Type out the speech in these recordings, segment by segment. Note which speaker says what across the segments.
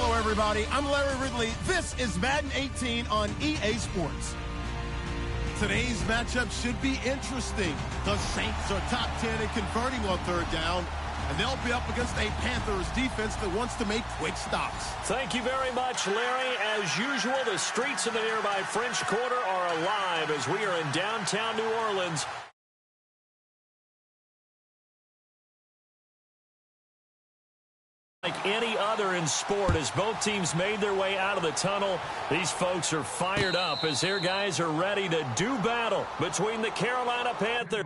Speaker 1: Hello, everybody. I'm Larry Ridley. This is Madden 18 on EA Sports. Today's matchup should be interesting. The Saints are top 10 in converting on third down, and they'll be up against a Panthers defense that wants to make quick stops.
Speaker 2: Thank you very much, Larry. As usual, the streets of the nearby French Quarter are alive as we are in downtown New Orleans. Like any other in sport, as both teams made their way out of the tunnel, these folks are fired up as their guys are ready to do battle between the Carolina Panthers.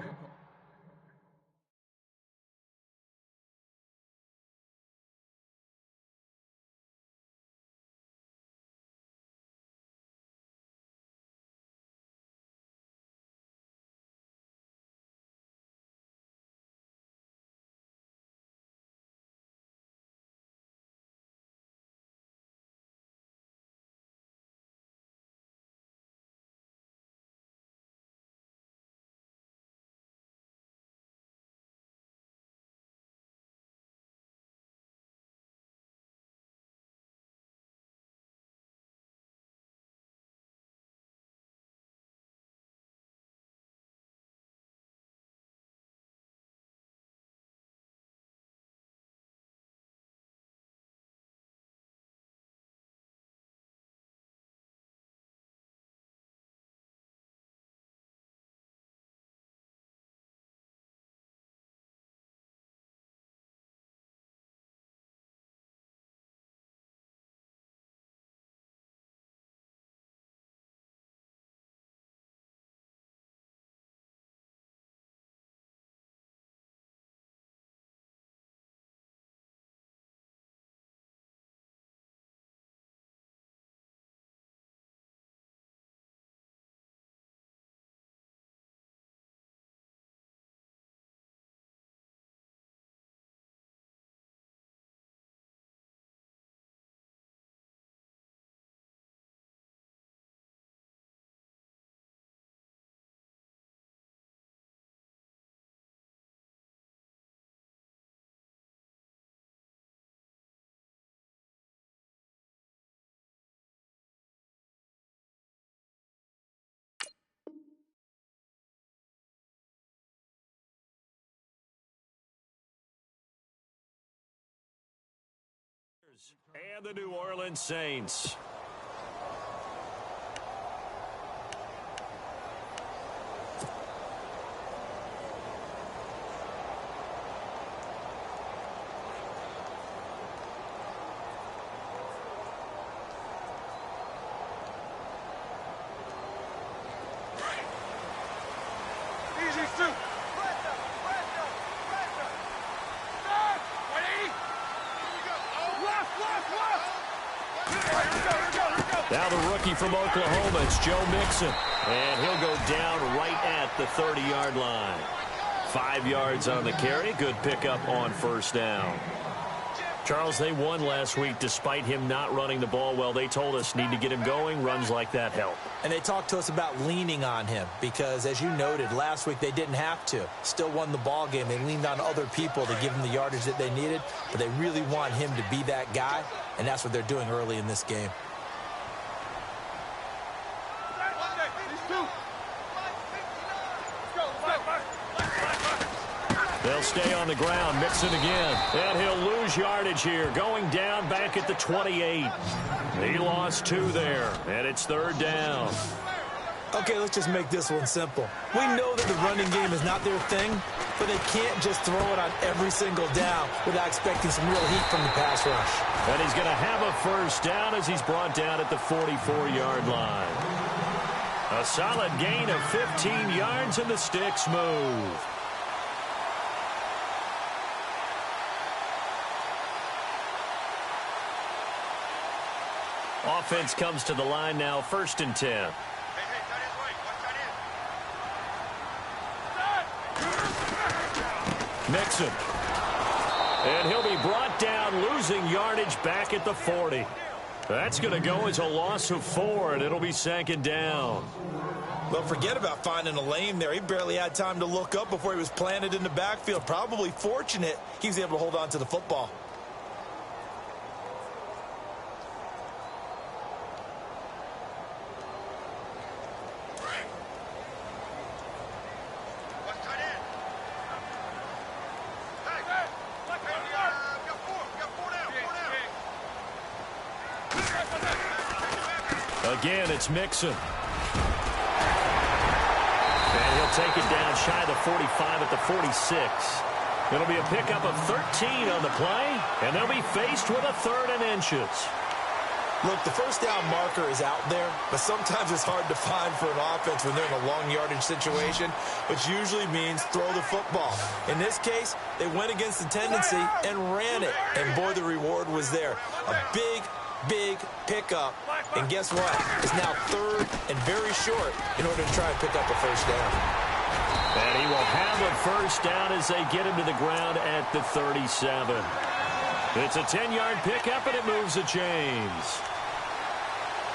Speaker 2: And the New Orleans Saints. Now the rookie from Oklahoma, it's Joe Mixon. And he'll go down right at the 30-yard line. 5 yards on the carry. Good pickup on first down. Charles, they won last week despite him not running the ball well. They told us need to get him going. Runs like that help.
Speaker 3: And they talked to us about leaning on him because, as you noted, last week they didn't have to. Still won the ball game. They leaned on other people to give him the yardage that they needed, but they really want him to be that guy, and that's what they're doing early in this game.
Speaker 2: They'll stay on the ground. Mixon again. And he'll lose yardage here. Going down back at the 28. He lost 2 there. And it's third down.
Speaker 3: Okay, let's just make this one simple. We know that the running game is not their thing, but they can't just throw it on every single down without expecting some real heat from the pass rush.
Speaker 2: And he's going to have a first down as he's brought down at the 44-yard line. A solid gain of 15 yards, and the sticks move. Offense comes to the line now, 1st and 10. Mixon. And he'll be brought down, losing yardage back at the 40. That's going to go as a loss of 4, and it'll be 2nd down.
Speaker 3: Well, forget about finding a lane there. He barely had time to look up before he was planted in the backfield. Probably fortunate he was able to hold on to the football.
Speaker 2: Again, it's Mixon. And he'll take it down shy of the 45 at the 46. It'll be a pickup of 13 on the play, and they'll be faced with a 3rd and inches.
Speaker 3: Look, the first down marker is out there, but sometimes it's hard to find for an offense when they're in a long yardage situation, which usually means throw the football. In this case, they went against the tendency and ran it, and boy, the reward was there. A big pickup, and guess what? It's now 3rd and very short in order to try and pick up a first down.
Speaker 2: And he will have a first down as they get him to the ground at the 37. It's a 10-yard pickup, and it moves the chains.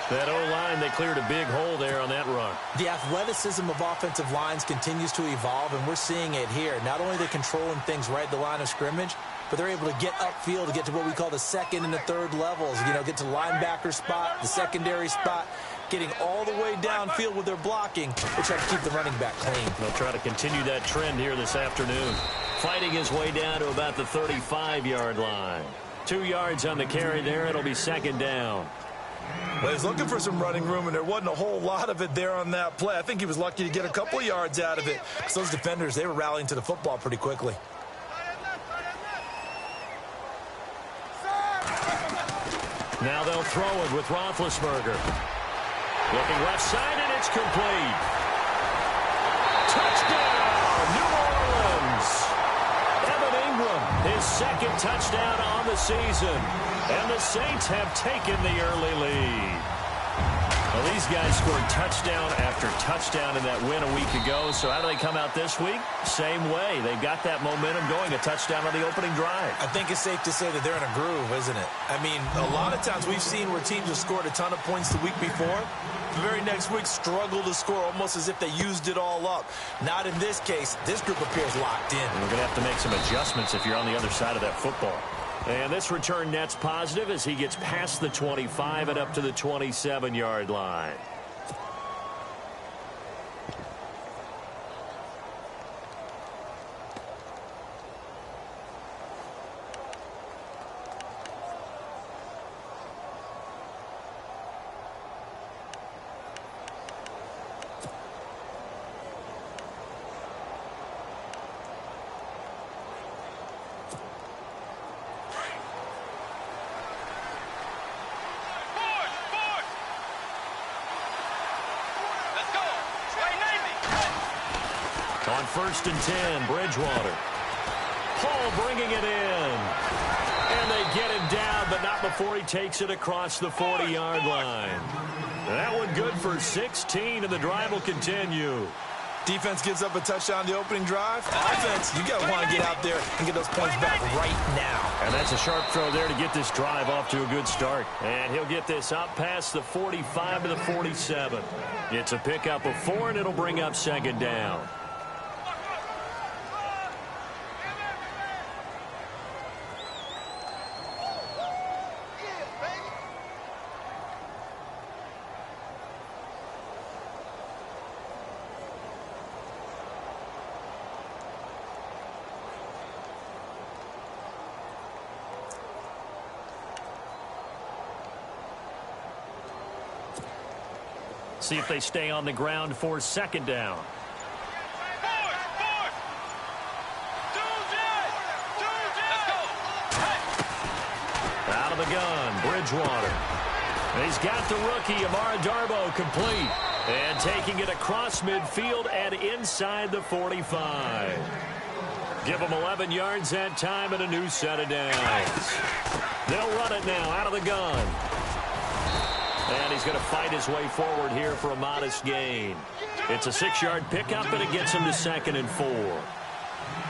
Speaker 2: That O-line, they cleared a big hole there on that run.
Speaker 3: The athleticism of offensive lines continues to evolve, and we're seeing it here. Not only are they controlling things right at the line of scrimmage, but they're able to get upfield to get to what we call the 2nd and the 3rd levels. You know, get to linebacker spot, the secondary spot, getting all the way downfield with their blocking, which helps keep the running back clean.
Speaker 2: They'll try to continue that trend here this afternoon. Fighting his way down to about the 35-yard line. 2 yards on the carry there. It'll be 2nd down.
Speaker 3: Well, he was looking for some running room, and there wasn't a whole lot of it there on that play. I think he was lucky to get a couple of yards out of it, because those defenders, they were rallying to the football pretty quickly.
Speaker 2: Now they'll throw it with Roethlisberger. Looking left side, and it's complete. Touchdown, New Orleans. Evan Ingram, his 2nd touchdown on the season. And the Saints have taken the early lead. Well, these guys scored touchdown after touchdown in that win a week ago. So how do they come out this week? Same way. They've got that momentum going, a touchdown on the opening drive.
Speaker 3: I think it's safe to say that they're in a groove, isn't it? I mean, a lot of times we've seen where teams have scored a ton of points the week before. The very next week struggle to score almost as if they used it all up. Not in this case. This group appears locked in.
Speaker 2: And we're going to have to make some adjustments if you're on the other side of that football. And this return net's positive as he gets past the 25 and up to the 27-yard line. On 1st and 10, Bridgewater. Paul bringing it in. And they get him down, but not before he takes it across the 40-yard line. That one good for 16, and the drive will continue.
Speaker 3: Defense gives up a touchdown the opening drive. Offense, you got to want to get out there and get those points back right now.
Speaker 2: And that's a sharp throw there to get this drive off to a good start. And he'll get this up past the 45 to the 47. It's a pickup of 4, and it'll bring up 2nd down. See if they stay on the ground for 2nd down. Out of the gun, Bridgewater. He's got the rookie, Amara Darboh, complete. And taking it across midfield and inside the 45. Give them 11 yards that time and a new set of downs. They'll run it now out of the gun. And he's going to fight his way forward here for a modest gain. It's a 6-yard pickup, and it gets him to 2nd and 4.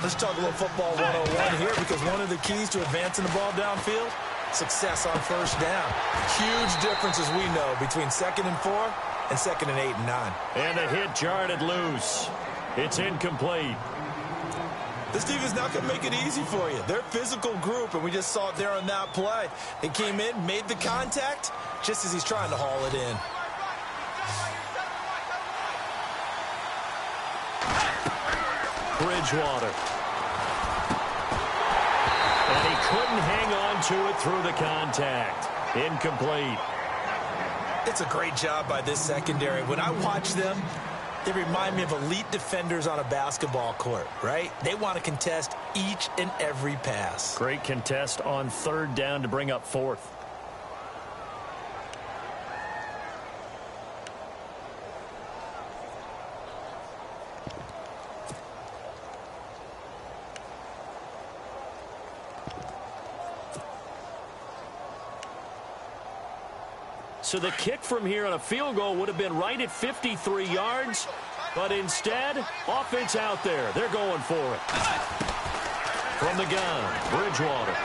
Speaker 3: Let's talk a little football 101 here, because one of the keys to advancing the ball downfield, success on first down. Huge difference, as we know, between 2nd and 4 and 2nd and 8 and 9.
Speaker 2: And the hit jarred it loose. It's incomplete.
Speaker 3: This defense not going to make it easy for you. They're a physical group, and we just saw it there on that play. They came in, made the contact, just as he's trying to haul it in.
Speaker 2: Bridgewater. And he couldn't hang on to it through the contact. Incomplete.
Speaker 3: It's a great job by this secondary. When I watch them, they remind me of elite defenders on a basketball court, right? They want to contest each and every pass.
Speaker 2: Great contest on third down to bring up fourth. So the kick from here on a field goal would have been right at 53 yards, but instead, offense out there. They're going for it. From the gun, Bridgewater.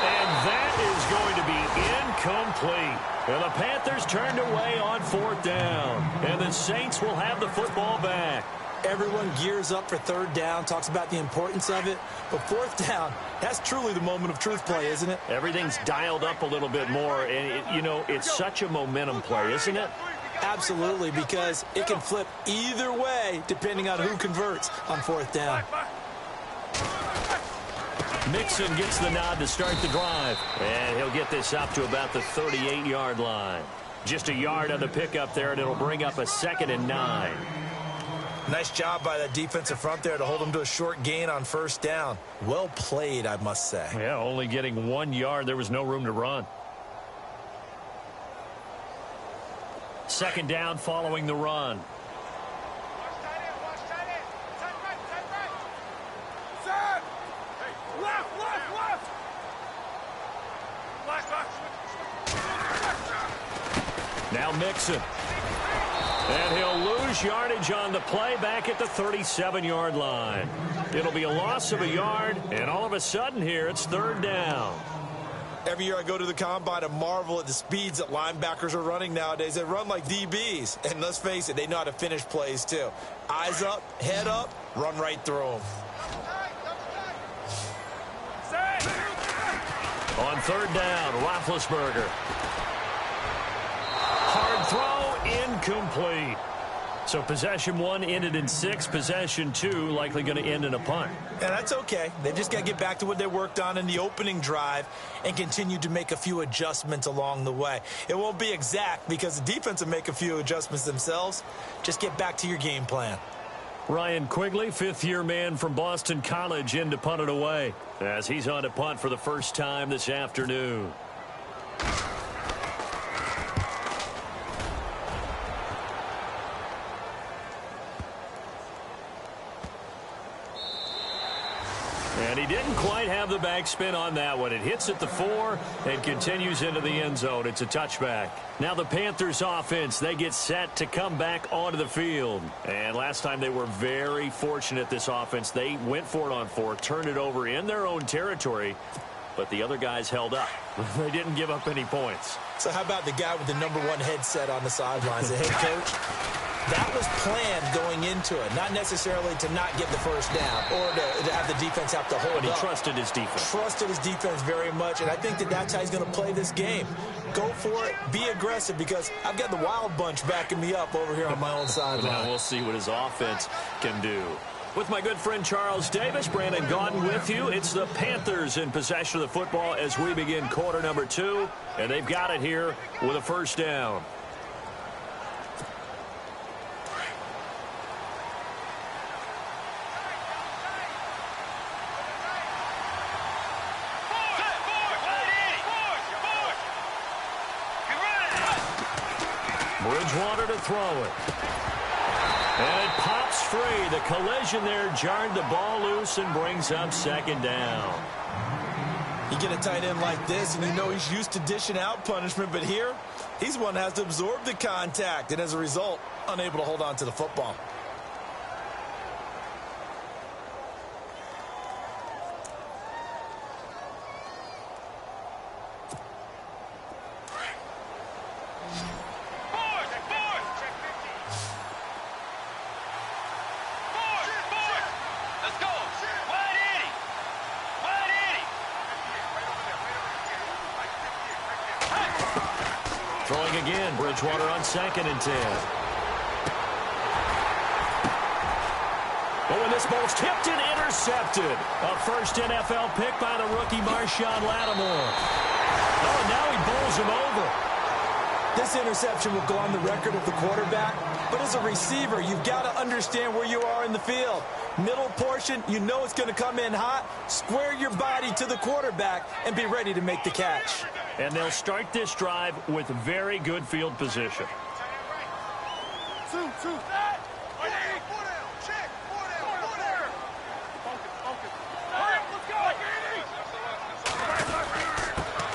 Speaker 2: And that is going to be incomplete. And the Panthers turned away on fourth down. And the Saints will have the football back.
Speaker 3: Everyone gears up for third down, talks about the importance of it. But fourth down, that's truly the moment of truth play, isn't it?
Speaker 2: Everything's dialed up a little bit more. And, it's such a momentum play, isn't it?
Speaker 3: Absolutely, because it can flip either way depending on who converts on fourth down.
Speaker 2: Mixon gets the nod to start the drive. And he'll get this up to about the 38-yard line. Just a yard on the pickup there, and it'll bring up a 2nd and 9.
Speaker 3: Nice job by that defensive front there to hold them to a short gain on first down. Well played, I must say.
Speaker 2: Yeah, only getting 1 yard. There was no room to run. Second down following the run. Now Mixon. And he'll lose yardage on the play back at the 37-yard line. It'll be a loss of a yard, and all of a sudden here it's third down.
Speaker 3: Every year I go to the combine and marvel at the speeds that linebackers are running nowadays. They run like DBs. And let's face it, they know how to finish plays too. Eyes up, head up, run right through them.
Speaker 2: On third down, Roethlisberger. Hard throw, incomplete. So possession 1 ended in 6. Possession 2 likely going to end in a punt.
Speaker 3: And that's okay. They've just got to get back to what they worked on in the opening drive and continue to make a few adjustments along the way. It won't be exact because the defense will make a few adjustments themselves. Just get back to your game plan.
Speaker 2: Ryan Quigley, fifth-year man from Boston College, in to punt it away as he's on to punt for the first time this afternoon. And he didn't quite have the backspin on that one. It hits at the 4 and continues into the end zone. It's a touchback. Now the Panthers offense, they get set to come back onto the field. And last time they were very fortunate, this offense. They went for it on 4, turned it over in their own territory, but the other guys held up. They didn't give up any points.
Speaker 3: So how about the guy with the number 1 headset on the sidelines, the head coach? That was planned going into it, not necessarily to not get the first down or to have the defense have to hold up.
Speaker 2: But he trusted his defense.
Speaker 3: Trusted his defense very much, and I think that's how he's going to play this game. Go for it, be aggressive, because I've got the wild bunch backing me up over here on my own sideline.
Speaker 2: Now we'll see what his offense can do. With my good friend Charles Davis, Brandon Gaudin with you. It's the Panthers in possession of the football as we begin quarter number 2, and they've got it here with a first down. Bridgewater to throw it. And it pops free. The collision there jarred the ball loose and brings up second down.
Speaker 3: You get a tight end like this, and you know he's used to dishing out punishment, but here, he's one that has to absorb the contact, and as a result, unable to hold on to the football.
Speaker 2: Throwing again, Bridgewater on 2nd and 10. Oh, and this ball's tipped and intercepted. A first NFL pick by the rookie Marshawn Lattimore. Oh, and now he bowls him over.
Speaker 3: This interception will go on the record of the quarterback, but as a receiver, you've got to understand where you are in the field. Middle portion, you know it's going to come in hot. Square your body to the quarterback and be ready to make the catch.
Speaker 2: And they'll start this drive with very good field position.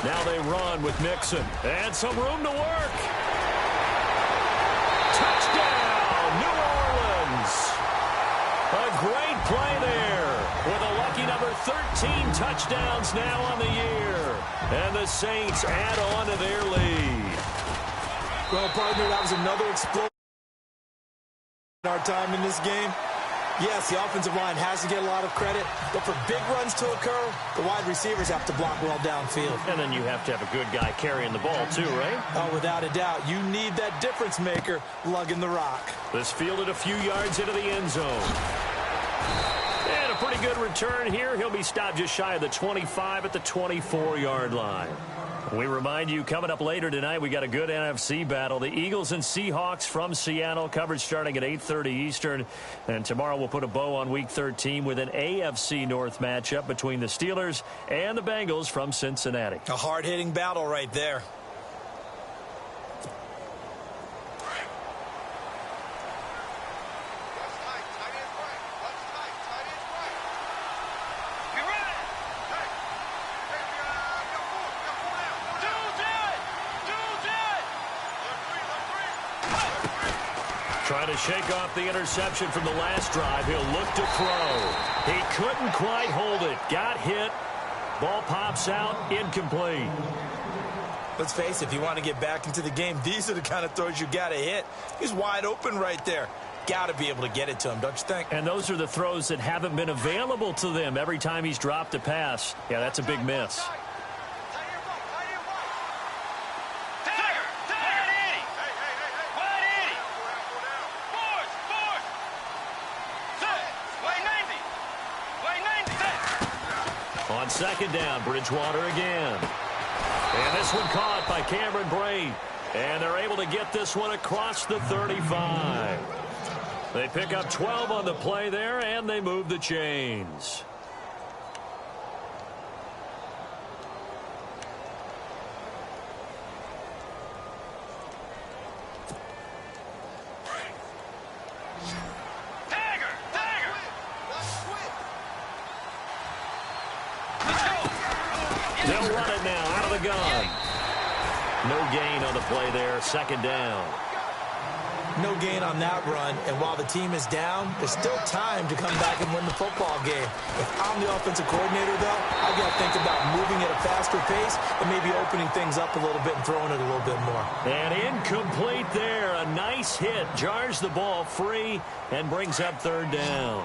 Speaker 2: Now they run with Mixon. And some room to work. Touchdown, New Orleans. A great play there with a lucky number 13 touchdowns now on the year. And the Saints add on to their lead.
Speaker 3: Well, partner, that was another explosion in our time in this game. Yes, the offensive line has to get a lot of credit, but for big runs to occur, the wide receivers have to block well downfield.
Speaker 2: And then you have to have a good guy carrying the ball too, right?
Speaker 3: Oh, without a doubt. You need that difference maker lugging the rock.
Speaker 2: This fielded a few yards into the end zone. And a pretty good return here. He'll be stopped just shy of the 25 at the 24-yard line. We remind you, coming up later tonight, we got a good NFC battle. The Eagles and Seahawks from Seattle, coverage starting at 8:30 Eastern. And tomorrow we'll put a bow on Week 13 with an AFC North matchup between the Steelers and the Bengals from Cincinnati.
Speaker 3: A hard-hitting battle right there.
Speaker 2: Trying to shake off the interception from the last drive. He'll look to throw. He couldn't quite hold it. Got hit. Ball pops out. Incomplete.
Speaker 3: Let's face it, if you want to get back into the game, these are the kind of throws you got to hit. He's wide open right there. Got to be able to get it to him, don't you think?
Speaker 2: And those are the throws that haven't been available to them every time he's dropped a pass. Yeah, that's a big miss. On second down, Bridgewater again. And this one caught by Cameron Brate. And they're able to get this one across the 35. They pick up 12 on the play there, and they move the chains. They'll run it now out of the gun. No gain on the play there. Second down.
Speaker 3: No gain on that run, and while the team is down, there's still time to come back and win the football game. If I'm the offensive coordinator, though, I've got to think about moving at a faster pace and maybe opening things up a little bit and throwing it a little bit more.
Speaker 2: And incomplete there. A nice hit. Jars the ball free and brings up third down.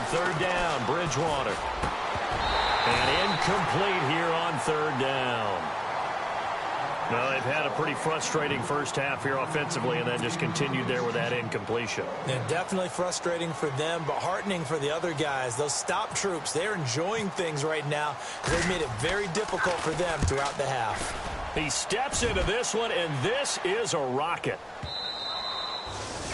Speaker 2: Third down, Bridgewater. And incomplete here on third down. Well, they've had a pretty frustrating first half here offensively and then just continued there with that incompletion.
Speaker 3: And definitely frustrating for them, but heartening for the other guys. Those stop troops, they're enjoying things right now because they've made it very difficult for them throughout the half.
Speaker 2: He steps into this one, and this is a rocket.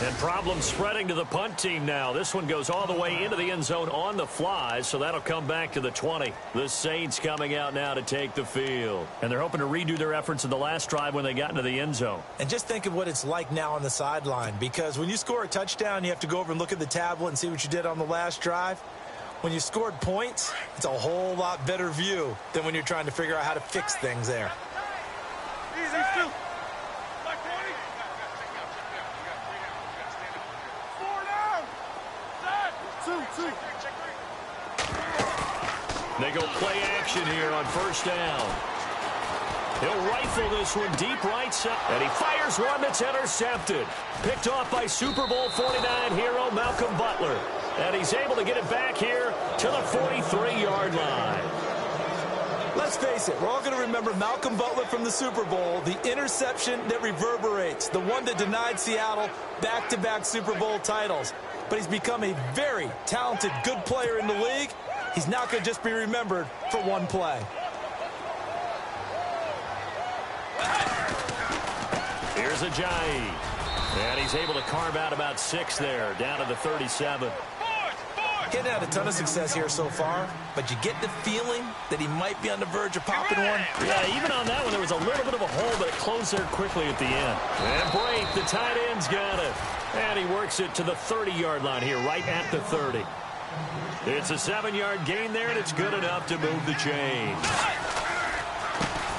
Speaker 2: And problems spreading to the punt team now. This one goes all the way into the end zone on the fly, so that'll come back to the 20. The Saints coming out now to take the field. And they're hoping to redo their efforts in the last drive when they got into the end zone.
Speaker 3: And just think of what it's like now on the sideline, because when you score a touchdown, you have to go over and look at the tablet and see what you did on the last drive. When you scored points, it's a whole lot better view than when you're trying to figure out how to fix things there.
Speaker 2: They go play action here on first down. He'll rifle this one deep right side. And he fires one that's intercepted. Picked off by Super Bowl 49 hero Malcolm Butler. And he's able to get it back here to the 43-yard line.
Speaker 3: Let's face it, we're all going to remember Malcolm Butler from the Super Bowl, the interception that reverberates, the one that denied Seattle back-to-back Super Bowl titles. but he's become a very talented, good player in the league. He's not going to just be remembered for one play.
Speaker 2: Here's Ajayi. And he's able to carve out about 6 there, down to the 37.
Speaker 3: Getting had a ton of success here so far, but you get the feeling that he might be on the verge of popping one.
Speaker 2: Yeah, even on that one, there was a little bit of a hole, but it closed there quickly at the end. And Brate, the tight end's got it. And he works it to the 30-yard line here, right at the 30. It's a 7-yard gain there, and it's good enough to move the chain.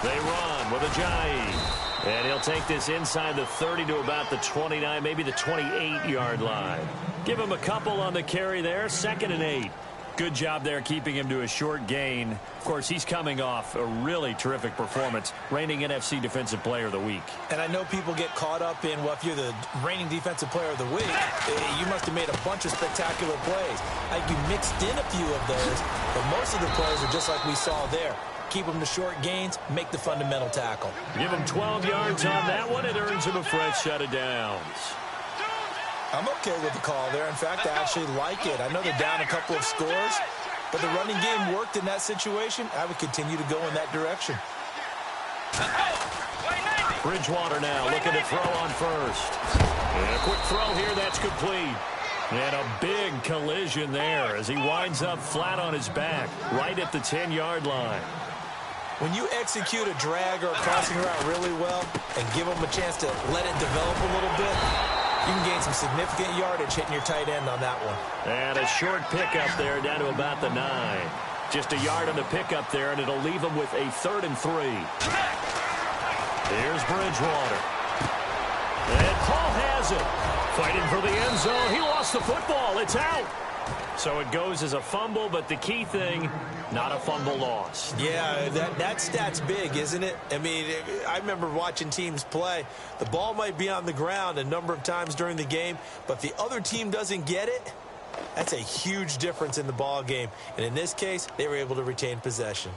Speaker 2: They run with Ajayi. And he'll take this inside the 30 to about the 29, maybe the 28-yard line. Give him a couple on the carry there, 2nd and 8. Good job there keeping him to a short gain. Of course, he's coming off a really terrific performance, reigning NFC Defensive Player of the Week.
Speaker 3: And I know people get caught up in, well, if you're the reigning Defensive Player of the Week, you must have made a bunch of spectacular plays. Like you mixed in a few of those, but most of the plays are just like we saw there. Keep them to short gains, make the fundamental tackle.
Speaker 2: Give him 12 yards on that one. It earns him a fresh set of downs.
Speaker 3: I'm okay with the call there. In fact, I actually like it. I know they're down a couple of scores, but the running game worked in that situation. I would continue to go in that direction.
Speaker 2: Bridgewater now looking to throw on first. And a quick throw here, that's complete. And a big collision there as he winds up flat on his back, right at the 10-yard line.
Speaker 3: When you execute a drag or a crossing route really well and give them a chance to let it develop a little bit, you can gain some significant yardage hitting your tight end on that one.
Speaker 2: And a short pickup there down to about the 9. Just a yard on the pickup there, and it'll leave him with a 3rd and 3. Here's Bridgewater. And Paul has it. Fighting for the end zone. He lost the football. It's out. So it goes as a fumble, but the key thing, not a fumble loss.
Speaker 3: Yeah, that stat's big, isn't it? I mean, I remember watching teams play. The ball might be on the ground a number of times during the game, but the other team doesn't get it. That's a huge difference in the ball game. And in this case, they were able to retain possession.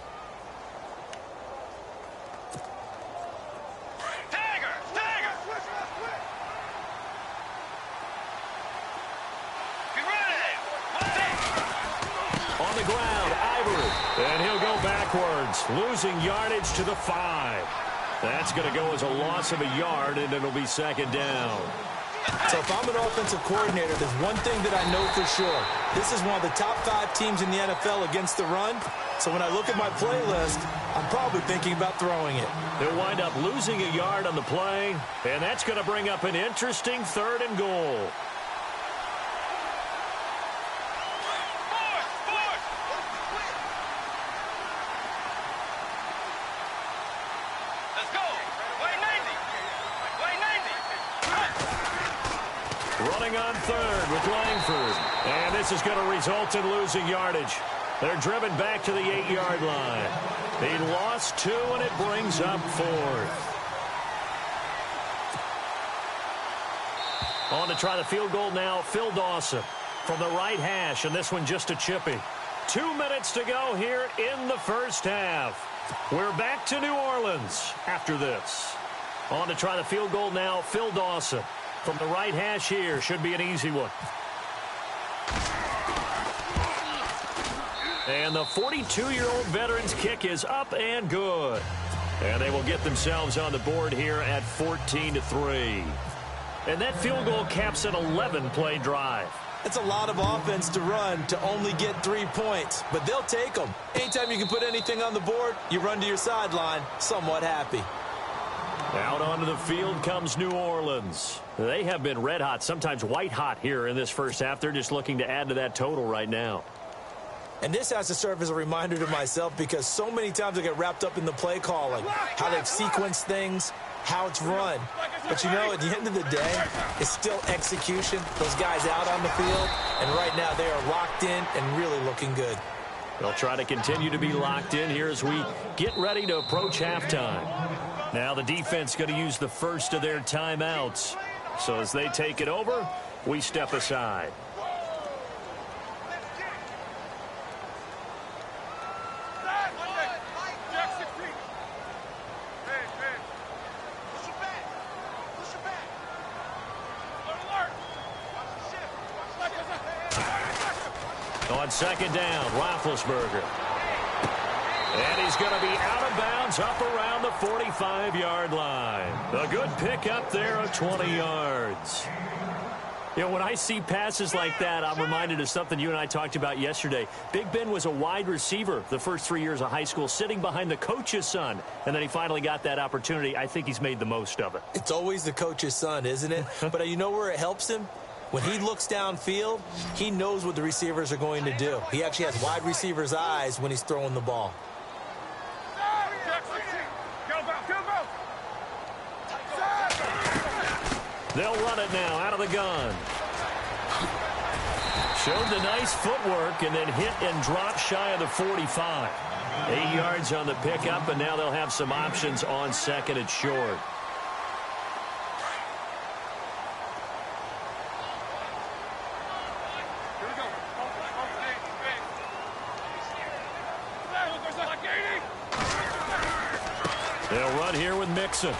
Speaker 2: Losing yardage to the 5. That's going to go as a loss of a yard, and it'll be 2nd down.
Speaker 3: So if I'm an offensive coordinator, there's one thing that I know for sure. This is one of the top 5 teams in the NFL against the run. So when I look at my playlist, I'm probably thinking about throwing it.
Speaker 2: They'll wind up losing a yard on the play, and that's going to bring up an interesting 3rd and goal. Running on 3rd with Langford. And this is going to result in losing yardage. They're driven back to the 8-yard line. He lost 2, and it brings up 4th. On to try the field goal now, Phil Dawson from the right hash, and this one just a chippy. 2 minutes to go here in the first half. We're back to New Orleans after this. On to try the field goal now, Phil Dawson. From the right hash here, should be an easy one. And the 42-year-old veteran's kick is up and good. And they will get themselves on the board here at 14-3. And that field goal caps an 11-play drive.
Speaker 3: It's a lot of offense to run to only get 3 points, but they'll take them. Anytime you can put anything on the board, you run to your sideline somewhat happy.
Speaker 2: Out onto the field comes New Orleans. They have been red hot, sometimes white hot here in this first half. They're just looking to add to that total right now.
Speaker 3: And this has to serve as a reminder to myself because so many times I get wrapped up in the play calling, how they've sequenced things, how it's run. But you know, at the end of the day, it's still execution. Those guys out on the field, and right now they are locked in and really looking good.
Speaker 2: They'll try to continue to be locked in here as we get ready to approach halftime. Now the defense going to use the first of their timeouts. So as they take it over, we step aside. On second down, Roethlisberger. And he's going to be out of bounds up around the 45-yard line. A good pick up there of 20 yards. You know, when I see passes like that, I'm reminded of something you and I talked about yesterday. Big Ben was a wide receiver the first 3 years of high school, sitting behind the coach's son. And then he finally got that opportunity. I think he's made the most of it.
Speaker 3: It's always the coach's son, isn't it? But you know where it helps him? When he looks downfield, he knows what the receivers are going to do. He actually has wide receivers' eyes when he's throwing the ball.
Speaker 2: They'll run it now out of the gun. Showed the nice footwork and then hit and drop shy of the 45. 8 yards on the pickup, and now they'll have some options on second and short. They'll run here with Mixon.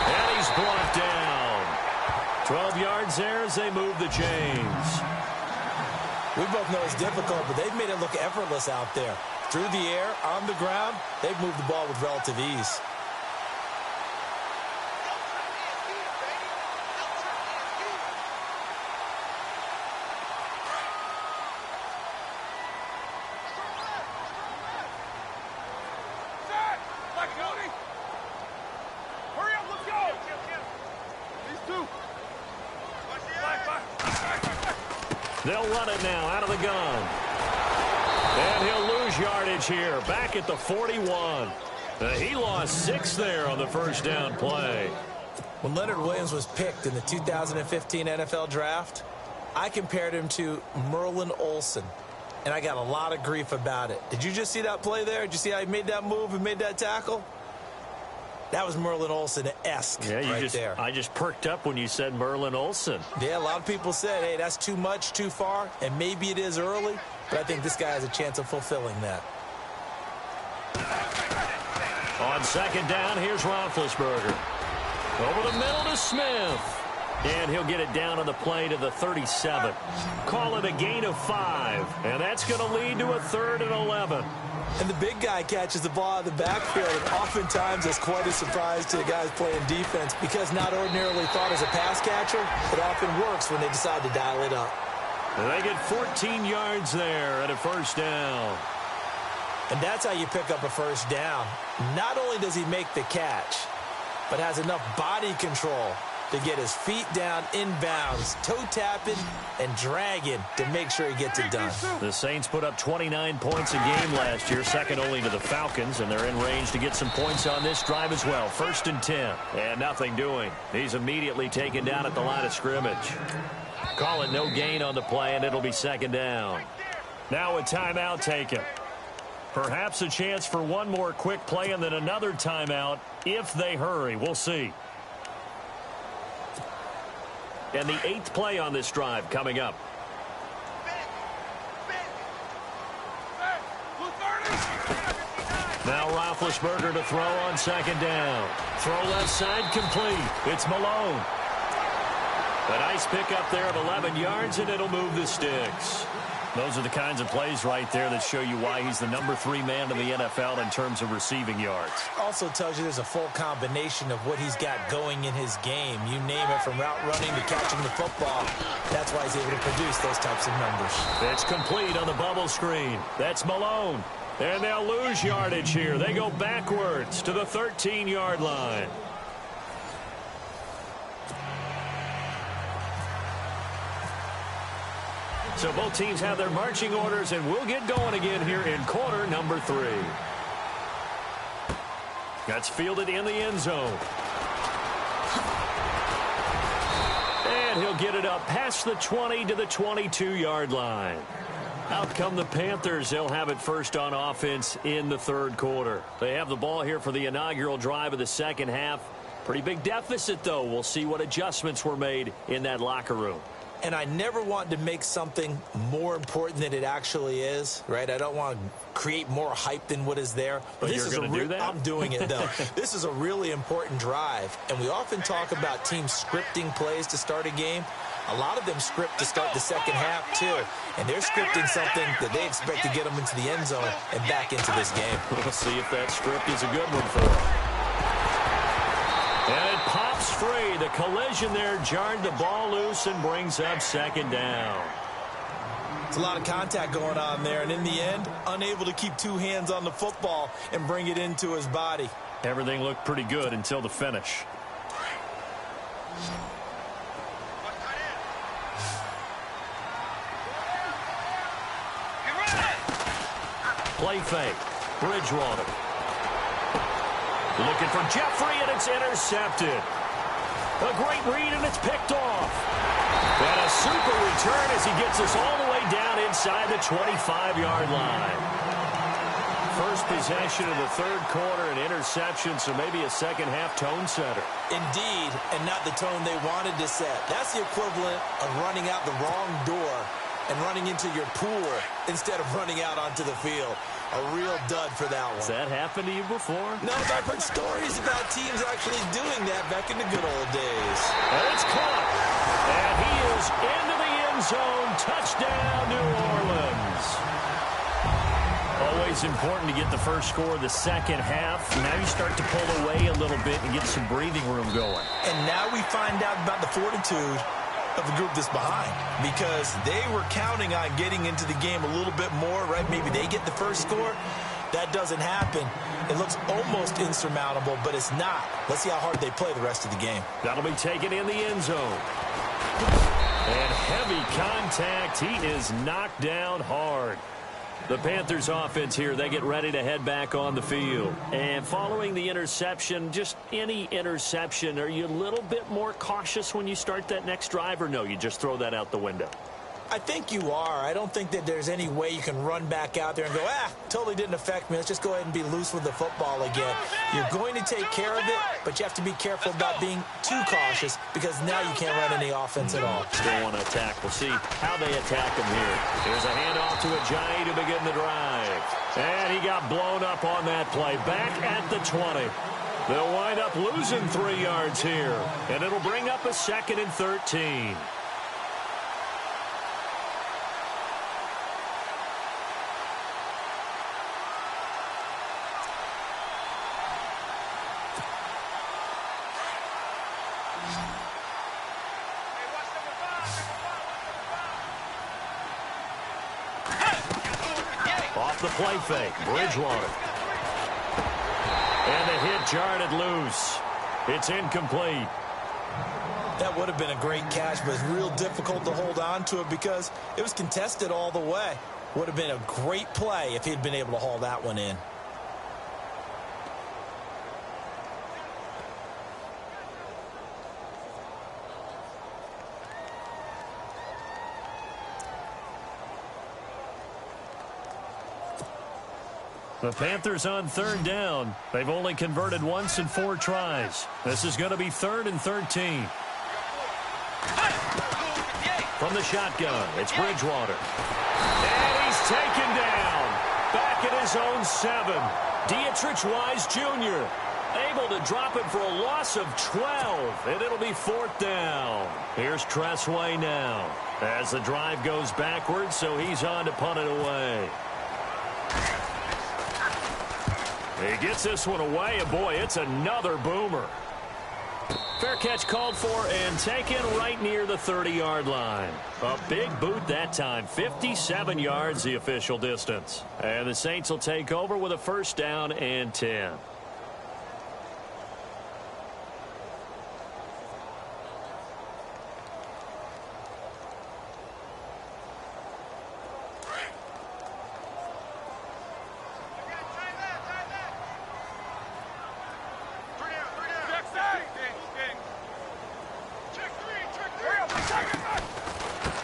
Speaker 2: And he's brought down. 12 yards there as they move the chains.
Speaker 3: We both know it's difficult, but they've made it look effortless out there. Through the air, on the ground, they've moved the ball with relative ease.
Speaker 2: They'll run it now out of the gun. And he'll lose yardage here. Back at the 41. He lost 6 there on the first down play.
Speaker 3: When Leonard Williams was picked in the 2015 NFL Draft, I compared him to Merlin Olsen. And I got a lot of grief about it. Did you just see that play there? Did you see how he made that move and made that tackle? That was Merlin Olsen-esque there.
Speaker 2: I just perked up when you said Merlin Olsen.
Speaker 3: Yeah, a lot of people said, hey, that's too much, too far, and maybe it is early, but I think this guy has a chance of fulfilling that.
Speaker 2: On second down, here's Roethlisberger. Over the middle to Smith. And he'll get it down on the play to the 37. Call it a gain of 5. And that's going to lead to a 3rd and 11.
Speaker 3: And the big guy catches the ball out of the backfield, and oftentimes it's quite a surprise to the guys playing defense because not ordinarily thought as a pass catcher, it often works when they decide to dial it up.
Speaker 2: And they get 14 yards there at a first down.
Speaker 3: And that's how you pick up a first down. Not only does he make the catch, but has enough body control to get his feet down inbounds, toe tapping and dragging to make sure he gets it done.
Speaker 2: The Saints put up 29 points a game last year, second only to the Falcons, and they're in range to get some points on this drive as well. 1st and 10, and nothing doing. He's immediately taken down at the line of scrimmage. Call it no gain on the play, and it'll be second down. Now a timeout taken. Perhaps a chance for one more quick play and then another timeout if they hurry. We'll see. And the 8th play on this drive coming up. Now Roethlisberger to throw on second down. Throw left side complete. It's Malone. A nice pickup there of 11 yards, and it'll move the sticks. Those are the kinds of plays right there that show you why he's the number 3 man in the NFL in terms of receiving yards.
Speaker 3: Also tells you there's a full combination of what he's got going in his game. You name it, from route running to catching the football. That's why he's able to produce those types of numbers.
Speaker 2: It's complete on the bubble screen. That's Malone. And they'll lose yardage here. They go backwards to the 13-yard line. So both teams have their marching orders, and we'll get going again here in quarter number 3. That's fielded in the end zone. And he'll get it up past the 20 to the 22-yard line. Out come the Panthers. They'll have it first on offense in the 3rd quarter. They have the ball here for the inaugural drive of the second half. Pretty big deficit, though. We'll see what adjustments were made in that locker room.
Speaker 3: And I never want to make something more important than it actually is, right? I don't want to create more hype than what is there.
Speaker 2: But this is going to do that?
Speaker 3: I'm doing it, though. This is a really important drive. And we often talk about teams scripting plays to start a game. A lot of them script to start the second half, too. And they're scripting something that they expect to get them into the end zone and back into this game.
Speaker 2: We'll see if that script is a good one for them. And it pops free. The collision there jarred the ball loose and brings up second down.
Speaker 3: It's a lot of contact going on there, and in the end, unable to keep two hands on the football and bring it into his body.
Speaker 2: Everything looked pretty good until the finish. Play fake. Bridgewater. Looking for Jeffrey, and it's intercepted. A great read, and it's picked off. And a super return as he gets us all the way down inside the 25-yard line. First possession of the third quarter, an interception, so maybe a second-half tone setter.
Speaker 3: Indeed, and not the tone they wanted to set. That's the equivalent of running out the wrong door and running into your pool instead of running out onto the field. A real dud for that one.
Speaker 2: Has that happened to you before?
Speaker 3: No, but I've heard stories about teams actually doing that back in the good old days.
Speaker 2: And it's caught. And he is into the end zone. Touchdown, New Orleans. Always important to get the first score of the second half. Now you start to pull away a little bit and get some breathing room going.
Speaker 3: And now we find out about the fortitude of the group that's behind, because they were counting on getting into the game a little bit more, right? Maybe they get the first score. That doesn't happen. It looks almost insurmountable, but it's not. Let's see how hard they play the rest of the game.
Speaker 2: That'll be taken in the end zone. And heavy contact. He is knocked down hard. The Panthers offense here, they get ready to head back on the field. And following the interception, just any interception, are you a little bit more cautious when you start that next drive, or no, you just throw that out the window?
Speaker 3: I think you are. I don't think that there's any way you can run back out there and go, totally didn't affect me. Let's just go ahead and be loose with the football again. You're going to take care of it, but you have to be careful about being too cautious, because now you can't run any offense at all.
Speaker 2: Still want to attack. We'll see how they attack him here. Here's a handoff to Ajayi to begin the drive. And he got blown up on that play. Back at the 20. They'll wind up losing 3 yards here. And it'll bring up a 2nd and 13. The play fake, Bridgewater. And the hit jarred it loose. It's incomplete.
Speaker 3: That would have been a great catch, but it's real difficult to hold on to it because it was contested all the way. Would have been a great play if he'd been able to haul that one in.
Speaker 2: The Panthers on 3rd down. They've only converted once in 4 tries. This is going to be 3rd and 13. From the shotgun, it's Bridgewater. And he's taken down. Back at his own 7. Dietrich Wise Jr. able to drop it for a loss of 12. And it'll be 4th down. Here's Tressway now. As the drive goes backwards, so he's on to punt it away. He gets this one away, and boy, it's another boomer. Fair catch called for and taken right near the 30-yard line. A big boot that time, 57 yards the official distance. And the Saints will take over with a 1st down and 10.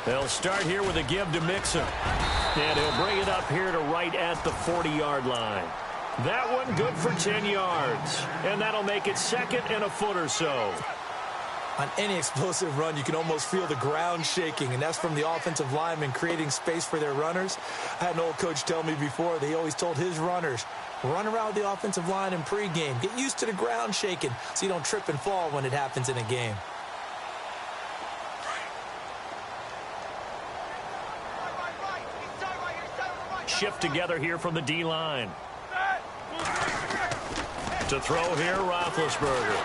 Speaker 2: They'll start here with a give to Mixon. And he'll bring it up here to right at the 40-yard line. That one good for 10 yards. And that'll make it 2nd and a foot or so.
Speaker 3: On any explosive run, you can almost feel the ground shaking, and that's from the offensive linemen creating space for their runners. I had an old coach tell me before, they always told his runners, run around the offensive line in pregame. Get used to the ground shaking so you don't trip and fall when it happens in a game.
Speaker 2: shift together here from the D-line. To throw here, Roethlisberger.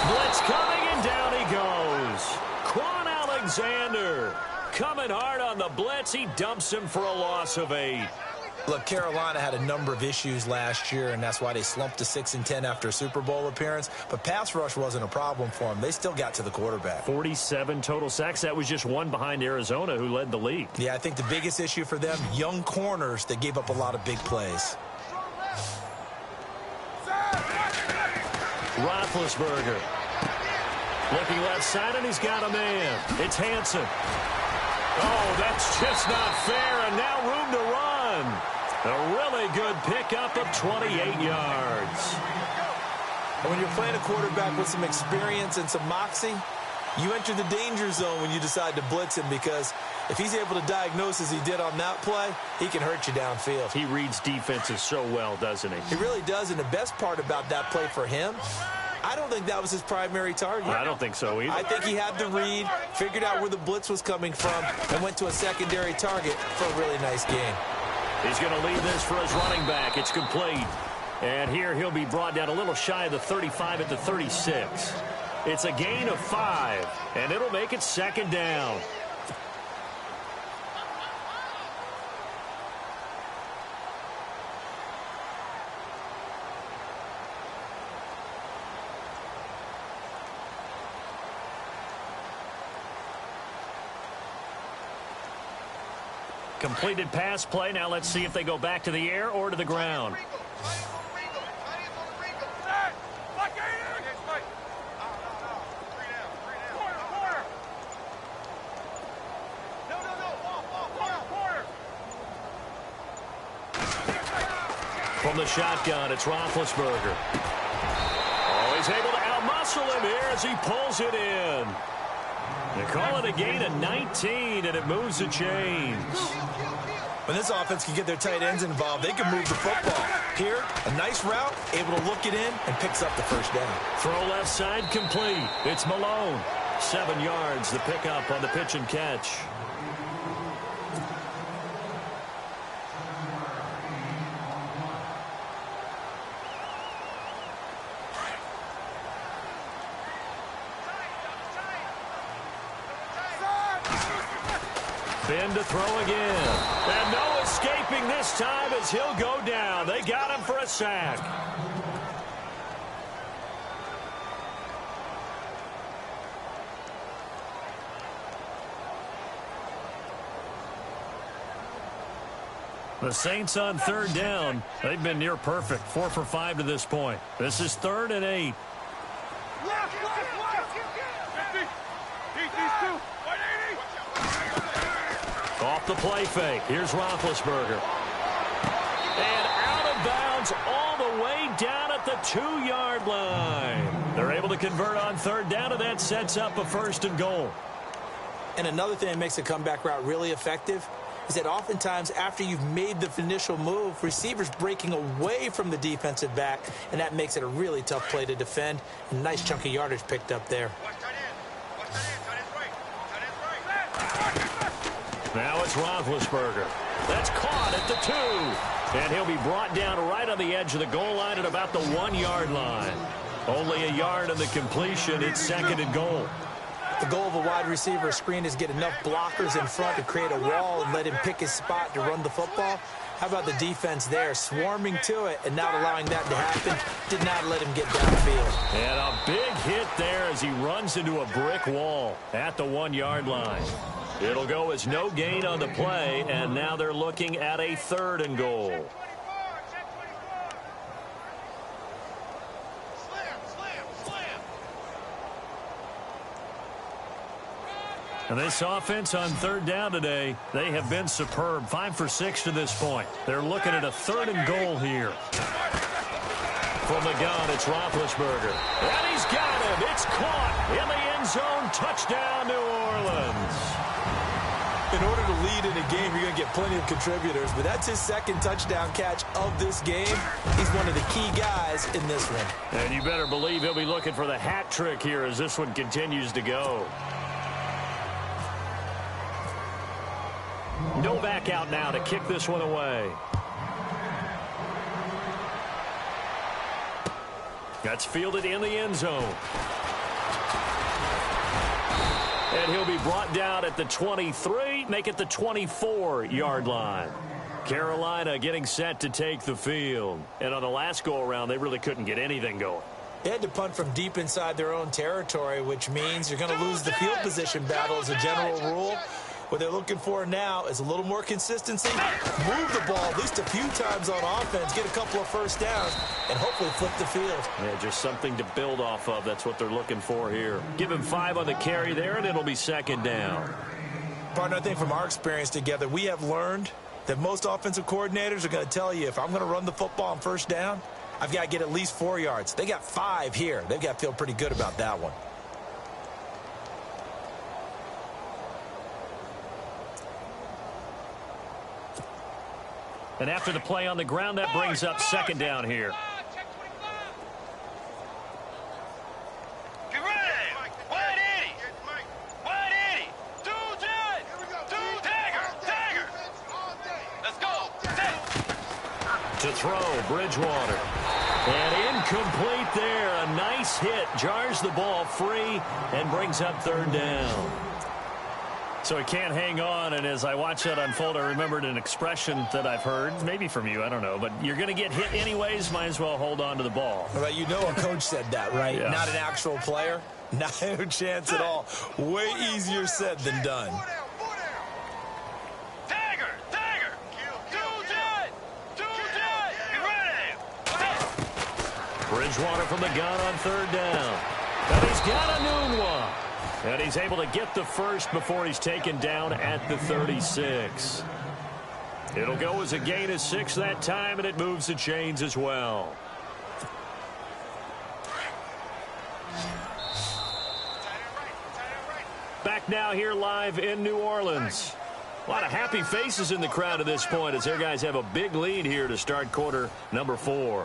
Speaker 2: Blitz coming, and down he goes. Quan Alexander coming hard on the blitz. He dumps him for a loss of 8.
Speaker 3: Look, Carolina had a number of issues last year, and that's why they slumped to 6-10 after a Super Bowl appearance. But pass rush wasn't a problem for them. They still got to the quarterback.
Speaker 2: 47 total sacks. That was just one behind Arizona, who led the league.
Speaker 3: Yeah, I think the biggest issue for them, young corners that gave up a lot of big plays.
Speaker 2: Roethlisberger. Looking left side, and he's got a man. It's Hansen. Oh, that's just not fair, and now room to run. A really good pickup of 28 yards.
Speaker 3: And when you're playing a quarterback with some experience and some moxie, you enter the danger zone when you decide to blitz him, because if he's able to diagnose as he did on that play, he can hurt you downfield.
Speaker 2: He reads defenses so well, doesn't he?
Speaker 3: He really does, and the best part about that play for him, I don't think that was his primary target.
Speaker 2: I don't think so either.
Speaker 3: I think he had the read, figured out where the blitz was coming from, and went to a secondary target for a really nice game.
Speaker 2: He's going to lead this for his running back. It's complete. And here he'll be brought down a little shy of the 35 at the 36. It's a gain of 5, and it'll make it 2nd down. Completed pass play. Now let's see if they go back to the air or to the ground. From the shotgun, it's Roethlisberger. Oh, he's able to outmuscle him here as he pulls it in. They call it a gain of 19, and it moves the chains.
Speaker 3: When this offense can get their tight ends involved, they can move the football. Here, a nice route, able to look it in, and picks up the first down.
Speaker 2: Throw left side complete. It's Malone. 7 yards, the pickup on the pitch and catch. Ben to throw again. And no escaping this time as he'll go down. They got him for a sack. The Saints on 3rd down. They've been near perfect. 4 for 5 to this point. This is 3rd and 8. Off the play fake. Here's Roethlisberger. And out of bounds all the way down at the 2-yard line. They're able to convert on 3rd down, and that sets up a 1st and goal.
Speaker 3: And another thing that makes a comeback route really effective is that oftentimes after you've made the initial move, receivers breaking away from the defensive back, and that makes it a really tough play to defend. A nice chunk of yardage picked up there.
Speaker 2: Now it's Roethlisberger. That's caught at the 2. And he'll be brought down right on the edge of the goal line at about the 1-yard line. Only a yard on the completion. It's 2nd and goal.
Speaker 3: The goal of a wide receiver screen is get enough blockers in front to create a wall and let him pick his spot to run the football. How about the defense there, swarming to it and not allowing that to happen? Did not let him get downfield.
Speaker 2: And a big hit there as he runs into a brick wall at the 1-yard line. It'll go as no gain on the play, and now they're looking at a 3rd and goal. And this offense on 3rd down today, they have been superb. 5 for 6 to this point. They're looking at a 3rd and goal here. From the gun, it's Roethlisberger. And he's got him. It's caught in the end zone. Touchdown, New Orleans.
Speaker 3: In order to lead in a game, you're going to get plenty of contributors, but that's his 2nd touchdown catch of this game. He's one of the key guys in this one.
Speaker 2: And you better believe he'll be looking for the hat trick here as this one continues to go. No back out now to kick this one away. That's fielded in the end zone. And he'll be brought down at the 23, make it the 24-yard line. Carolina getting set to take the field. And on the last go-around, they really couldn't get anything going.
Speaker 3: They had to punt from deep inside their own territory, which means you're going to lose the field position battle as a general rule. What they're looking for now is a little more consistency, move the ball at least a few times on offense, get a couple of first downs, and hopefully flip the field.
Speaker 2: Yeah, just something to build off of. That's what they're looking for here. Give him 5 on the carry there, and it'll be second down.
Speaker 3: Partner, I think from our experience together, we have learned that most offensive coordinators are going to tell you, if I'm going to run the football on first down, I've got to get at least 4 yards. They got 5 here. They've got to feel pretty good about that one.
Speaker 2: And after the play on the ground, that brings up second down here.
Speaker 4: Get ready! Wide 80! Wide 80! Two jet! Two Tiger! Let's go!
Speaker 2: To throw, Bridgewater. And incomplete there. A nice hit. Jars the ball free and brings up third down. So he can't hang on, and as I watch that unfold, I remembered an expression that I've heard, maybe from you, I don't know, but you're going to get hit anyways, might as well hold on to the ball.
Speaker 3: Well, you know a coach said that, right?
Speaker 2: Yeah.
Speaker 3: Not an actual player. No chance at all. Way easier said than done.
Speaker 4: Tiger! Two jet! Get ready!
Speaker 2: Bridgewater from the gun on third down. And he's got a noon one. And he's able to get the first before he's taken down at the 36. It'll go as a gain of 6 that time, and it moves the chains as well. Back now here live in New Orleans. A lot of happy faces in the crowd at this point as their guys have a big lead here to start quarter number 4.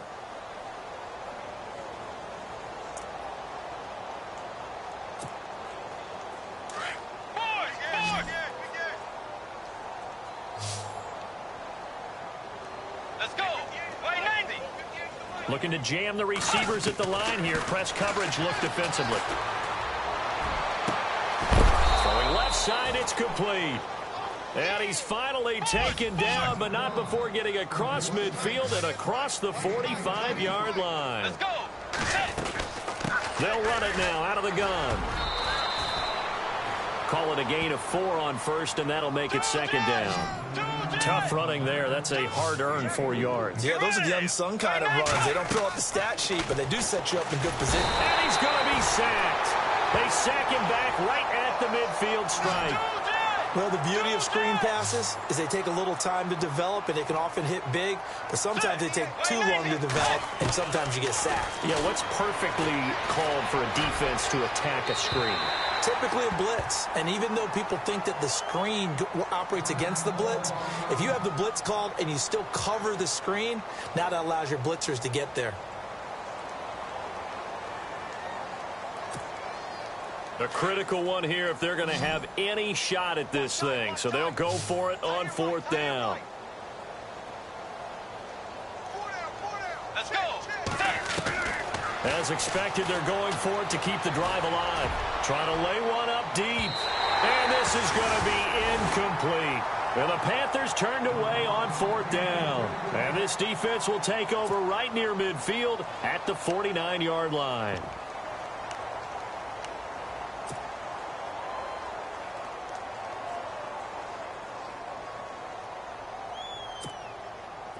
Speaker 2: Looking to jam the receivers at the line here. Press coverage look defensively. Throwing left side, it's complete. And he's finally taken down, but not before getting across midfield and across the 45-yard line.
Speaker 4: Let's go!
Speaker 2: They'll run it now out of the gun. Call it a gain of 4 on first, and that'll make it second down. Tough running there. That's a hard-earned 4 yards.
Speaker 3: Yeah, those are the unsung kind of runs. They don't fill up the stat sheet, but they do set you up in good position.
Speaker 2: And he's going to be sacked. They sack him back right at the midfield stripe.
Speaker 3: Well, the beauty of screen passes is they take a little time to develop, and they can often hit big, but sometimes they take too long to develop, and sometimes you get sacked.
Speaker 2: Yeah, what's perfectly called for a defense to attack a screen?
Speaker 3: Typically a blitz, and even though people think that the screen operates against the blitz, if you have the blitz called and you still cover the screen, now that allows your blitzers to get there.
Speaker 2: A critical one here if they're going to have any shot at this thing. So they'll go for it on fourth down.
Speaker 4: Let's go!
Speaker 2: As expected, they're going for it to keep the drive alive. Trying to lay one up deep. And this is going to be incomplete. And the Panthers turned away on fourth down. And this defense will take over right near midfield at the 49-yard line.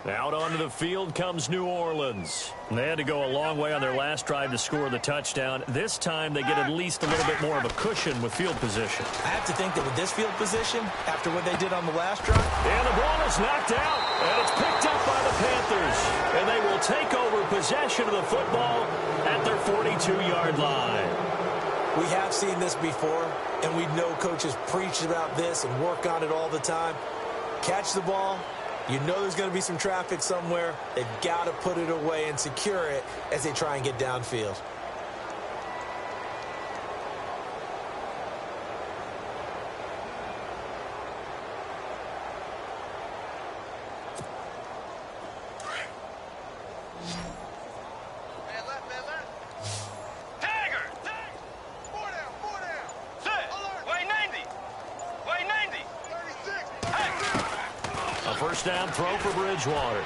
Speaker 2: Out onto the field comes New Orleans. They had to go a long way on their last drive to score the touchdown. This time they get at least a little bit more of a cushion with field position.
Speaker 3: I have to think that with this field position, after what they did on the last drive.
Speaker 2: And the ball is knocked out, and it's picked up by the Panthers. And they will take over possession of the football at their 42-yard line.
Speaker 3: We have seen this before, and we know coaches preach about this and work on it all the time. Catch the ball. You know there's going to be some traffic somewhere. They've got to put it away and secure it as they try and get downfield.
Speaker 2: first down throw for Bridgewater.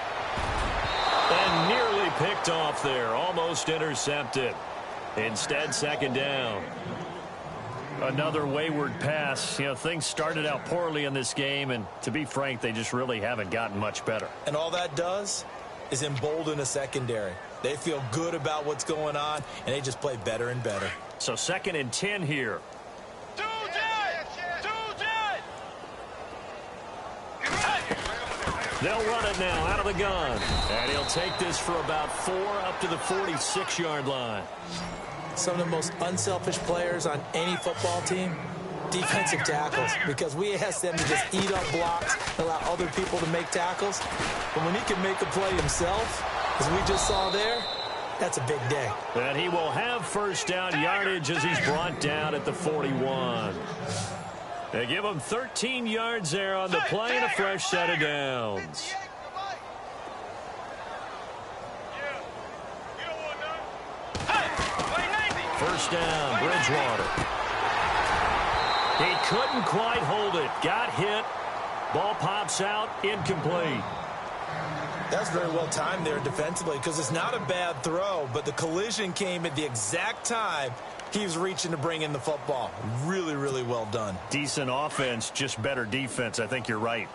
Speaker 2: And nearly picked off there. Almost intercepted. Instead, second down. Another wayward pass. You know, things started out poorly in this game, and to be frank, they just really haven't gotten much better.
Speaker 3: And all that does is embolden a secondary. They feel good about what's going on, and they just play better and better.
Speaker 2: So 2nd and 10 here. They'll run it now out of the gun. And he'll take this for about 4 up to the 46-yard line.
Speaker 3: Some of the most unselfish players on any football team, defensive tackles, because we ask them to just eat up blocks, allow other people to make tackles. But when he can make a play himself, as we just saw there, that's a big day.
Speaker 2: And he will have first down yardage as he's brought down at the 41. They give him 13 yards there on the play and a fresh set of downs. First down, Bridgewater. He couldn't quite hold it. Got hit. Ball pops out, incomplete.
Speaker 3: That's very well timed there defensively because it's not a bad throw, but the collision came at the exact time he was reaching to bring in the football. Really, really well done.
Speaker 2: Decent offense, just better defense. I think you're right.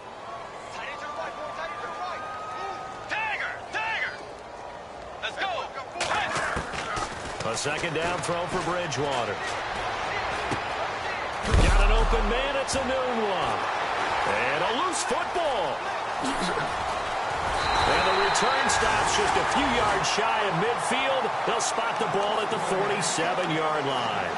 Speaker 2: A second down throw for Bridgewater. Got an open man. It's a noon one. And a loose football. And the return stops just a few yards shy of midfield. They'll spot the ball at the 47-yard line.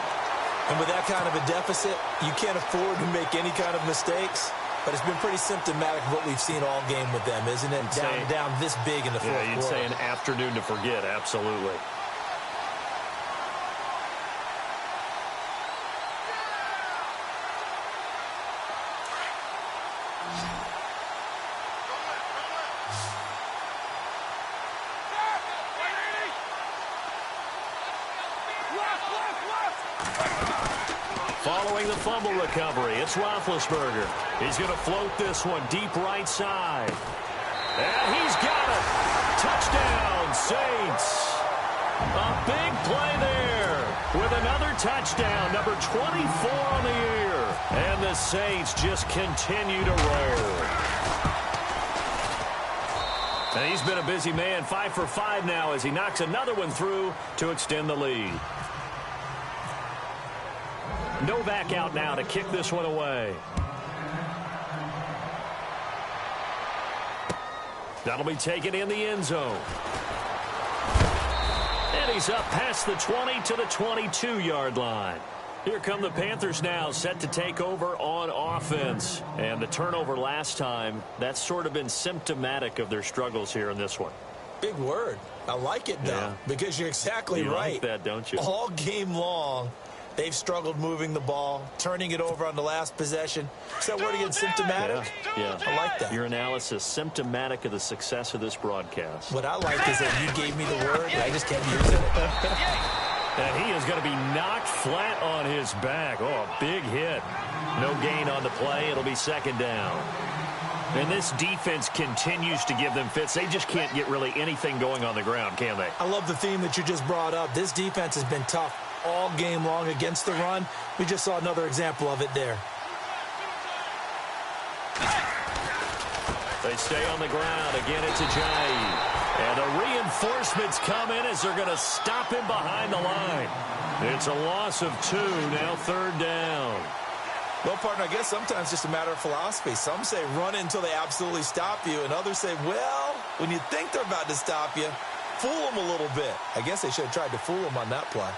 Speaker 3: And with that kind of a deficit, you can't afford to make any kind of mistakes. But it's been pretty symptomatic of what we've seen all game with them, isn't it? Down this big in the fourth quarter.
Speaker 2: Yeah, you'd say an afternoon to forget, absolutely. Following the fumble recovery, it's Roethlisberger. He's going to float this one deep right side. And he's got it. Touchdown, Saints. A big play there with another touchdown, number 24 on the year. And the Saints just continue to roll. And he's been a busy man, 5 for 5 now as he knocks another one through to extend the lead. Novak out now to kick this one away. That'll be taken in the end zone. And he's up past the 20 to the 22-yard line. Here come the Panthers now, set to take over on offense. And the turnover last time, that's sort of been symptomatic of their struggles here in this one.
Speaker 3: Big word. I like it, though, because you're exactly right.
Speaker 2: You like that, don't you?
Speaker 3: All game long, they've struggled moving the ball, turning it over on the last possession. Is that word again, symptomatic?
Speaker 2: Yeah.
Speaker 3: I like that.
Speaker 2: Your analysis, symptomatic of the success of this broadcast.
Speaker 3: What I like is that you gave me the word, and I just kept using it.
Speaker 2: And he is going to be knocked flat on his back. Oh, a big hit. No gain on the play. It'll be second down. And this defense continues to give them fits. They just can't get really anything going on the ground, can they?
Speaker 3: I love the theme that you just brought up. This defense has been tough all game long against the run. We just saw another example of it there.
Speaker 2: They stay on the ground. Again, it's Ajayi. And the reinforcements come in as they're going to stop him behind the line. It's a loss of 2, now third down.
Speaker 3: Well, partner, I guess sometimes it's just a matter of philosophy. Some say run until they absolutely stop you, and others say, well, when you think they're about to stop you, fool them a little bit. I guess they should have tried to fool them on that play.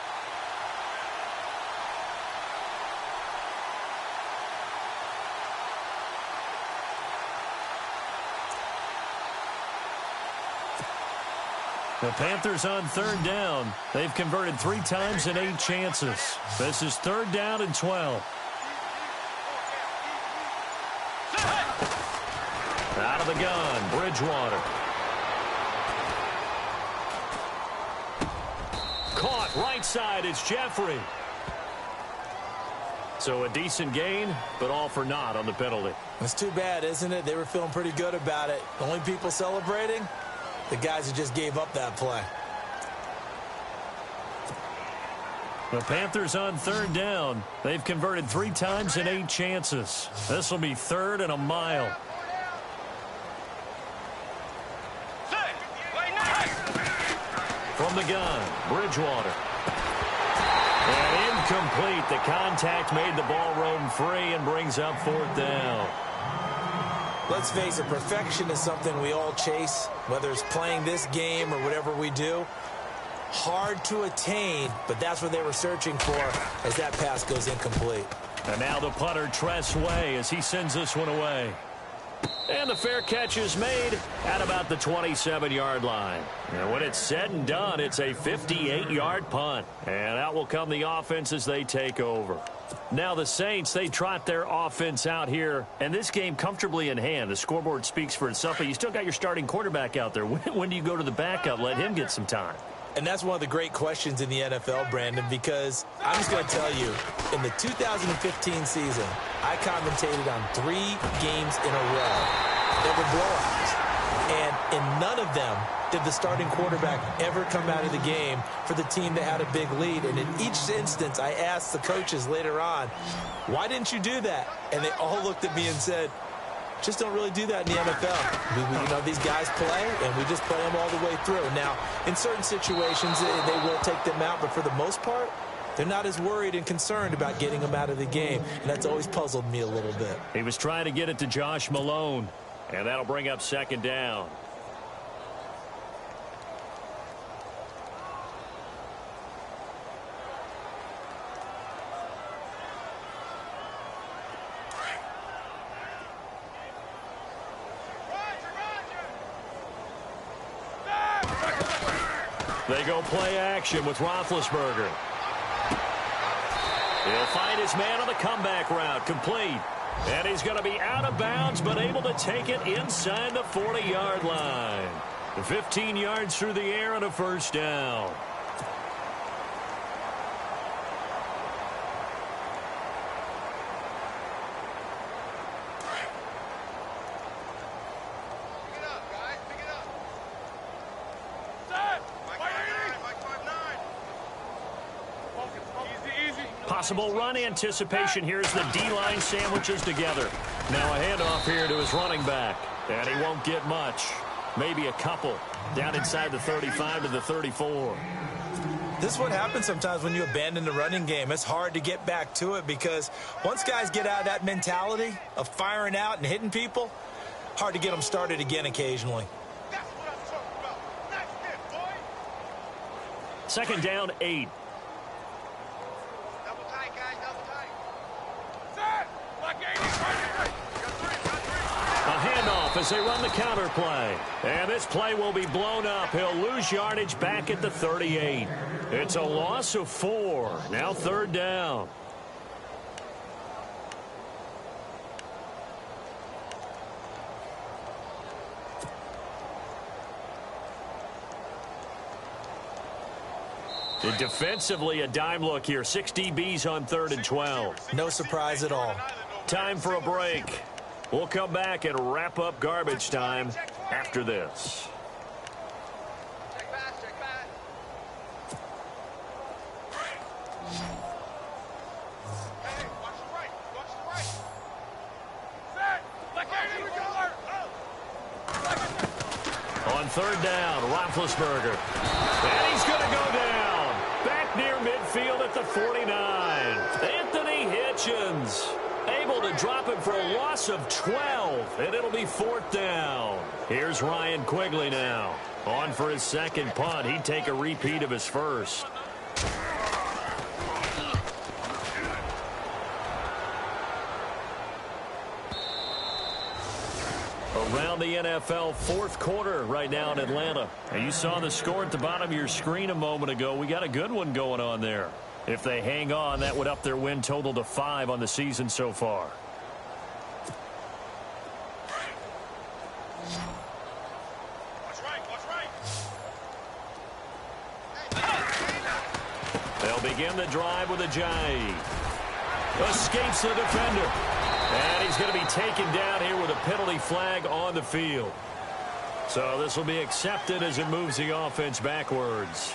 Speaker 2: The Panthers on third down. They've converted 3 times in 8 chances. This is third down and 12. Out of the gun, Bridgewater. Caught right side, it's Jeffrey. So a decent gain, but all for naught on the penalty.
Speaker 3: It's too bad, isn't it? They were feeling pretty good about it. The only people celebrating, the guys who just gave up that play.
Speaker 2: The Panthers on third down. They've converted 3 times in 8 chances. This will be 3rd and a mile. From the gun, Bridgewater. And incomplete. The contact made the ball roam free and brings up 4th down.
Speaker 3: Let's face it, perfection is something we all chase, whether it's playing this game or whatever we do. Hard to attain, but that's what they were searching for as that pass goes incomplete.
Speaker 2: And now the punter, Tress Way, as he sends this one away. And the fair catch is made at about the 27-yard line. And when it's said and done, it's a 58-yard punt. And out will come the offense as they take over. Now the Saints, they trot their offense out here, and this game comfortably in hand. The scoreboard speaks for itself, but you still got your starting quarterback out there. When do you go to the backup, let him get some time?
Speaker 3: And that's one of the great questions in the NFL, Brandon, because I'm just going to tell you, in the 2015 season, I commentated on 3 games in a row that were blowouts. And in none of them did the starting quarterback ever come out of the game for the team that had a big lead. And in each instance, I asked the coaches later on, why didn't you do that? And they all looked at me and said, just don't really do that in the NFL. You know, these guys play, and we just play them all the way through. Now, in certain situations, they will take them out, but for the most part, they're not as worried and concerned about getting them out of the game, and that's always puzzled me a little bit.
Speaker 2: He was trying to get it to Josh Malone, and that'll bring up 2nd down. They go play action with Roethlisberger. He'll find his man on the comeback route, complete. And he's going to be out of bounds, but able to take it inside the 40-yard line. 15 yards through the air and a 1st down. Possible run anticipation. Here's the D-line sandwiches together. Now a handoff here to his running back. And he won't get much. Maybe a couple. Down inside the 35 to the 34.
Speaker 3: This is what happens sometimes when you abandon the running game. It's hard to get back to it because once guys get out of that mentality of firing out and hitting people, hard to get them started again occasionally.
Speaker 4: That's what I'm talking about. That's it, boy.
Speaker 2: 2nd down, 8.
Speaker 4: Double tight, guys. Double tight. Set. Like 80.
Speaker 2: A handoff as they run the counter play. And this play will be blown up. He'll lose yardage back at the 38. It's a loss of 4. Now 3rd down. And defensively, a dime look here. 6 DBs on 3rd and 12.
Speaker 3: No surprise at all.
Speaker 2: Time for a break. We'll come back and wrap up garbage time after this.
Speaker 4: Check back, check back. Hey, watch the right. Watch the right. Set. Like 80.
Speaker 2: On 3rd down, Roethlisberger. And he's going to go down. Back near midfield at the 49. Anthony Hitchens able to drop him for a loss of 12, and it'll be 4th down. Here's Ryan Quigley now. On for his 2nd punt. He'd take a repeat of his first. Around the NFL, 4th quarter right now in Atlanta. And you saw the score at the bottom of your screen a moment ago. We got a good one going on there. If they hang on, that would up their win total to 5 on the season so far.
Speaker 4: Watch right. Watch right.
Speaker 2: They'll begin the drive with a Ajayi. Escapes the defender. And he's going to be taken down here with a penalty flag on the field. So this will be accepted as it moves the offense backwards.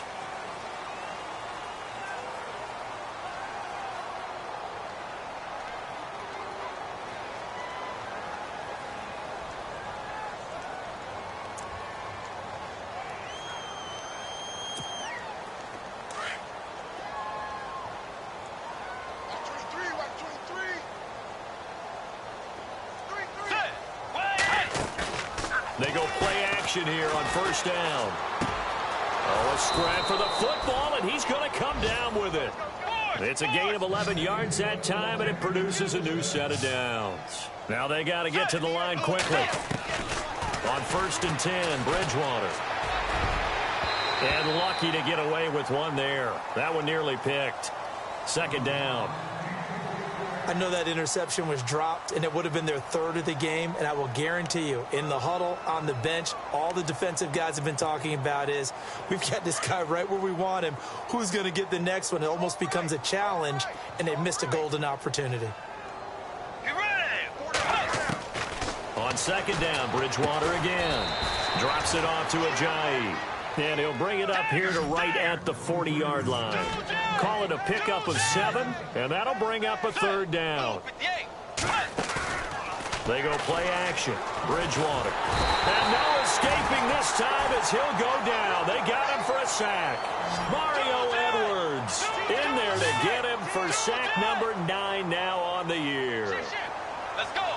Speaker 2: They go play action here on first down. Oh, a scrap for the football, and he's going to come down with it. It's a gain of 11 yards that time, and it produces a new set of downs. Now they got to get to the line quickly. On 1st and 10, Bridgewater. And lucky to get away with one there. That one nearly picked. 2nd down.
Speaker 3: I know that interception was dropped, and it would have been their 3rd of the game, and I will guarantee you, in the huddle, on the bench, all the defensive guys have been talking about is, we've got this guy right where we want him. Who's going to get the next one? It almost becomes a challenge, and they missed a golden opportunity.
Speaker 2: On 2nd down, Bridgewater again. Drops it off to Ajayi. And he'll bring it up here to right at the 40-yard line. Call it a pickup of 7, and that'll bring up a 3rd down. They go play action. Bridgewater. And no escaping this time as he'll go down. They got him for a sack. Mario Edwards in there to get him for sack number 9 now on the year.
Speaker 4: Let's go.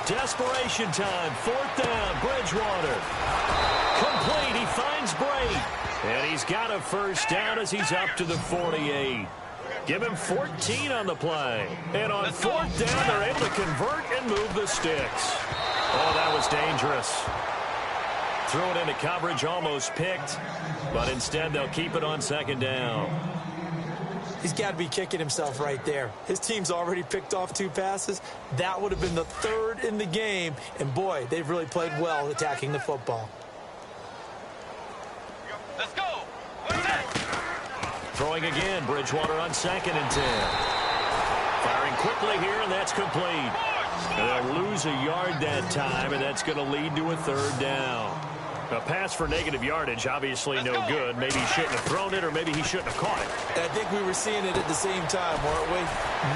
Speaker 2: Desperation time. 4th down. Bridgewater. Complete. He finds Bray. And he's got a 1st down as he's up to the 48. Give him 14 on the play. And on 4th down, they're able to convert and move the sticks. Oh, that was dangerous. Threw it into coverage, almost picked. But instead, they'll keep it on 2nd down.
Speaker 3: He's got to be kicking himself right there. His team's already picked off 2 passes. That would have been the 3rd in the game. And, boy, they've really played well attacking the football.
Speaker 4: Let's go. What's that?
Speaker 2: Throwing again, Bridgewater on 2nd and 10. Firing quickly here, and that's complete. And they'll lose a yard that time, and that's going to lead to a 3rd down. A pass for negative yardage, obviously no good. Maybe he shouldn't have thrown it, or maybe he shouldn't have caught it.
Speaker 3: And I think we were seeing it at the same time, weren't we?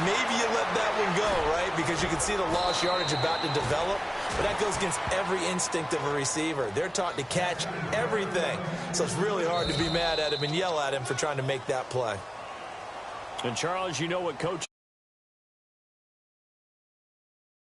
Speaker 3: Maybe you let that one go, right? Because you can see the lost yardage about to develop. But that goes against every instinct of a receiver. They're taught to catch everything. So it's really hard to be mad at him and yell at him for trying to make that play.
Speaker 2: And, Charles, you know what Coach